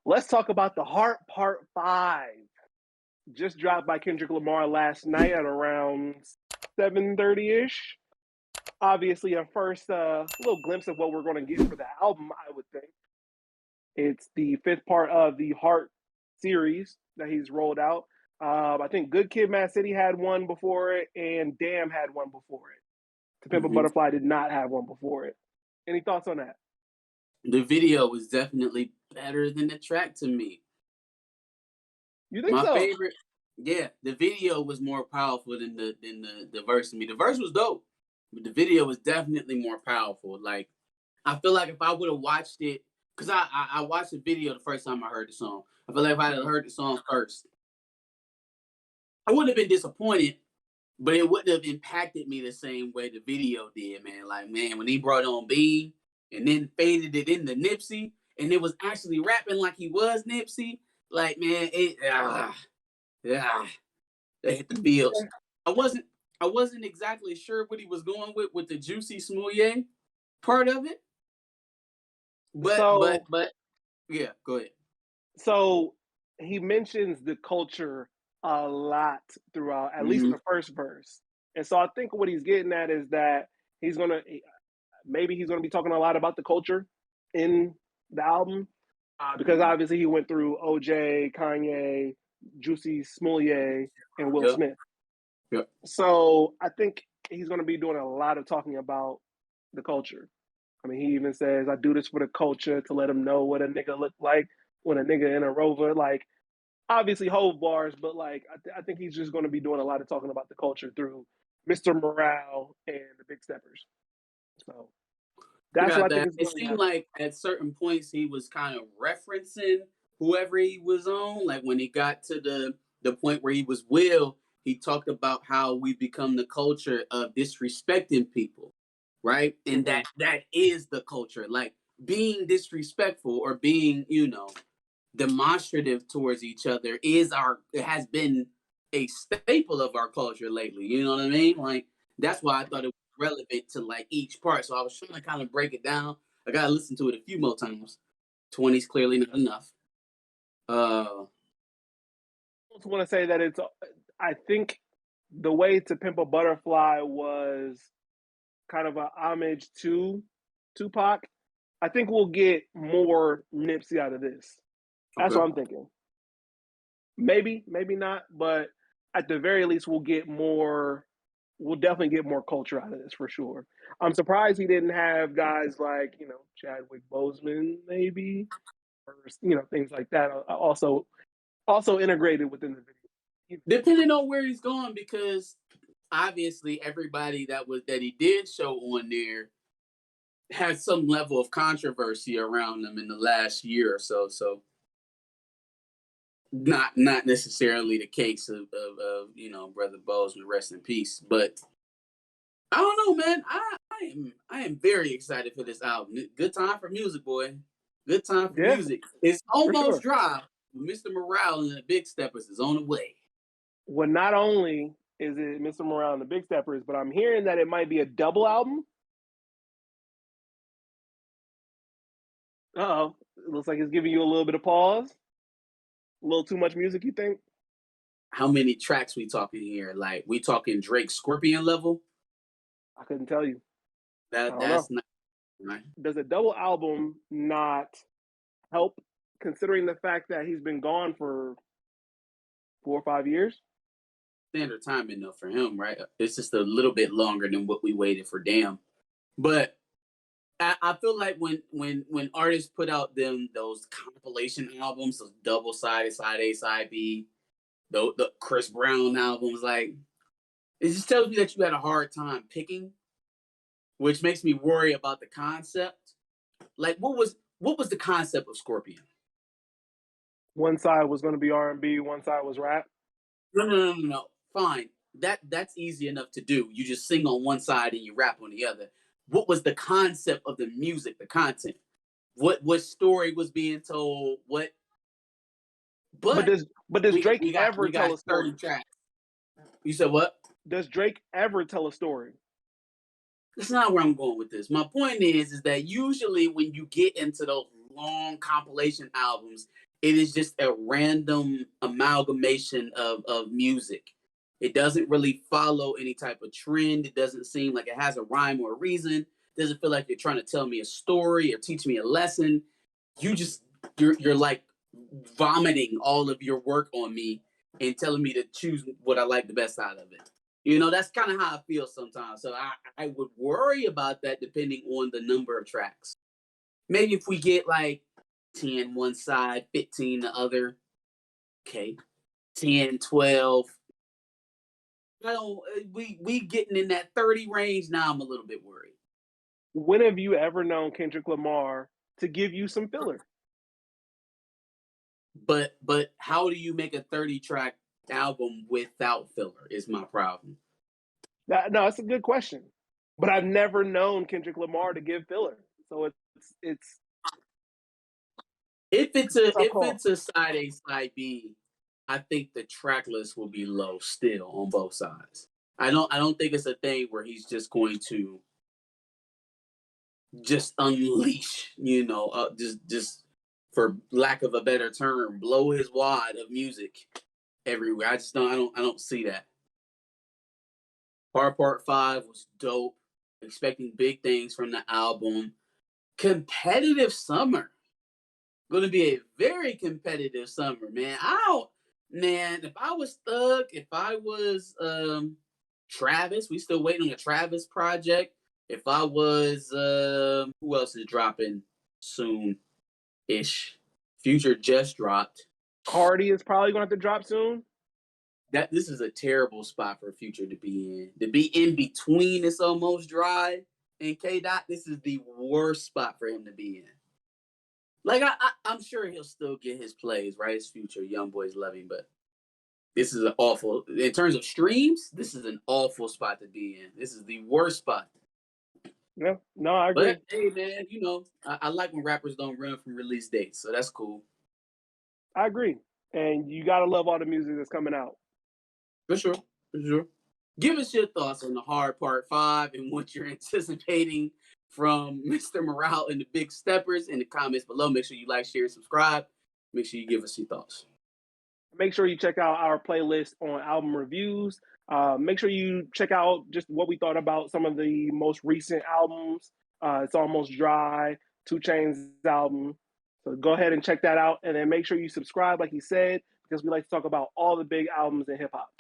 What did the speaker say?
Let's talk about The Heart Part 5. Just dropped by Kendrick Lamar last night at around 7:30-ish. Obviously, a first little glimpse of what we're going to get for the album, I would think. It's the fifth part of the Heart series that he's rolled out. I think Good Kid, Mad City had one before it, and Damn had one before it. To Pimp a Butterfly did not have one before it. Any thoughts on that? The video was definitely better than the track to me. You think so? Favorite, yeah, the video was more powerful than the verse to me. The verse was dope, but the video was definitely more powerful. Like, I feel like if I would have watched it, because I watched the video the first time I heard the song. I feel like if I had heard the song first, I wouldn't have been disappointed, but it wouldn't have impacted me the same way the video did, man. Like, man, when he brought on Bean and then faded it into Nipsey, and it was actually rapping like he was Nipsey, like, man, they hit the bills. I wasn't exactly sure what he was going with the Juicy Smouye part of it. But yeah, go ahead. So he mentions the culture a lot throughout, at least the first verse. And so I think what he's getting at is that he's gonna be talking a lot about the culture in the album, because obviously he went through OJ, Kanye, Juicy Smouye, and Will Smith. Yep. So I think he's going to be doing a lot of talking about the culture. I mean, he even says, "I do this for the culture to let them know what a nigga look like when a nigga in a Rover." Like, obviously Hove bars, but like I think he's just going to be doing a lot of talking about the culture through Mr. Morale and the Big Steppers. So that's what I think. It seemed like at certain points he was kind of referencing whoever he was on. Like when he got to the point where he was Will, he talked about how we become the culture of disrespecting people, right? And that is the culture, like being disrespectful or being, demonstrative towards each other it has been a staple of our culture lately. You know what I mean? Like that's why I thought it was relevant to like each part. So I was trying to kind of break it down. I gotta listen to it a few more times. 20's clearly not enough. I just want to say that I think the way To Pimp a Butterfly was kind of a homage to Tupac. I think we'll get more Nipsey out of this. That's what I'm thinking. Maybe not, but at the very least, we'll definitely get more culture out of this for sure. I'm surprised he didn't have guys like, Chadwick Boseman, maybe, or, things like that. Also integrated within the video. Depending on where he's going, because obviously everybody that he did show on there had some level of controversy around them in the last year or so. So not necessarily the case of Brother Boseman, rest in peace. But I don't know, man. I am very excited for this album. Good time for music, boy. Good time for music. It's almost dry. Mr. Morale and the Big Steppers is on the way. Well, not only is it Mr. Morale and the Big Steppers, but I'm hearing that it might be a double album. Uh-oh. It looks like it's giving you a little bit of pause. A little too much music, you think? How many tracks we talking here? Like, we talking Drake Scorpion level? I couldn't tell you. That's not right. Does a double album not help, considering the fact that he's been gone for 4 or 5 years? Standard timing though for him, right? It's just a little bit longer than what we waited for Damn. But I feel like when artists put out those compilation albums, those double-sided, side A, side B, the Chris Brown albums, like, it just tells me that you had a hard time picking, which makes me worry about the concept. Like, what was the concept of Scorpion? One side was going to be R&B, one side was rap. No. Fine. That's easy enough to do. You just sing on one side and you rap on the other. What was the concept of the music, the content? What story was being told? But does Drake ever tell a story? Tracks. You said what? Does Drake ever tell a story? That's not where I'm going with this. My point is that usually when you get into those long compilation albums. It is just a random amalgamation of music. It doesn't really follow any type of trend. It doesn't seem like it has a rhyme or a reason. It doesn't feel like you're trying to tell me a story or teach me a lesson. You're like vomiting all of your work on me and telling me to choose what I like the best out of it. That's kind of how I feel sometimes. So I would worry about that depending on the number of tracks. Maybe if we get like 10 one side, 15 the other, okay, 10, 12. I don't we getting in that 30 range now. I'm a little bit worried. When have you ever known Kendrick Lamar to give you some filler? But how do you make a 30 track album without filler is my problem. No, that's a good question. But I've never known Kendrick Lamar to give filler. So it's If it's a a tough if call. it's a side A, side B, I think the track list will be low still on both sides. I don't think it's a thing where he's just going to just unleash, just for lack of a better term, blow his wad of music everywhere. I don't see that. Hard Part 5 was dope. Expecting big things from the album. Competitive summer. Going to be a very competitive summer, man. Man, if I was Thug, if I was Travis, we still waiting on a Travis project. If I was who else is dropping soon ish? Future just dropped. Cardi is probably going to have to drop soon. This is a terrible spot for Future to be in. To be in between It's Almost Dry and K Dot, this is the worst spot for him to be in. Like I'm sure he'll still get his plays, right? His Future, young boys love him, but this is an awful. In terms of streams, this is an awful spot to be in. This is the worst spot. Yeah, no, I agree. But hey, man, I like when rappers don't run from release dates, so that's cool. I agree. And you got to love all the music that's coming out. For sure. For sure. Give us your thoughts on the Hard Part 5 and what you're anticipating from Mr. Morale and the Big Steppers in the comments below. Make sure you like, share, subscribe. Make sure you give us your thoughts. Make sure you check out our playlist on album reviews. Make sure you check out just what we thought about some of the most recent albums. It's Almost Dry, 2 Chainz album. So go ahead and check that out. And then make sure you subscribe, like he said, because we like to talk about all the big albums in hip hop.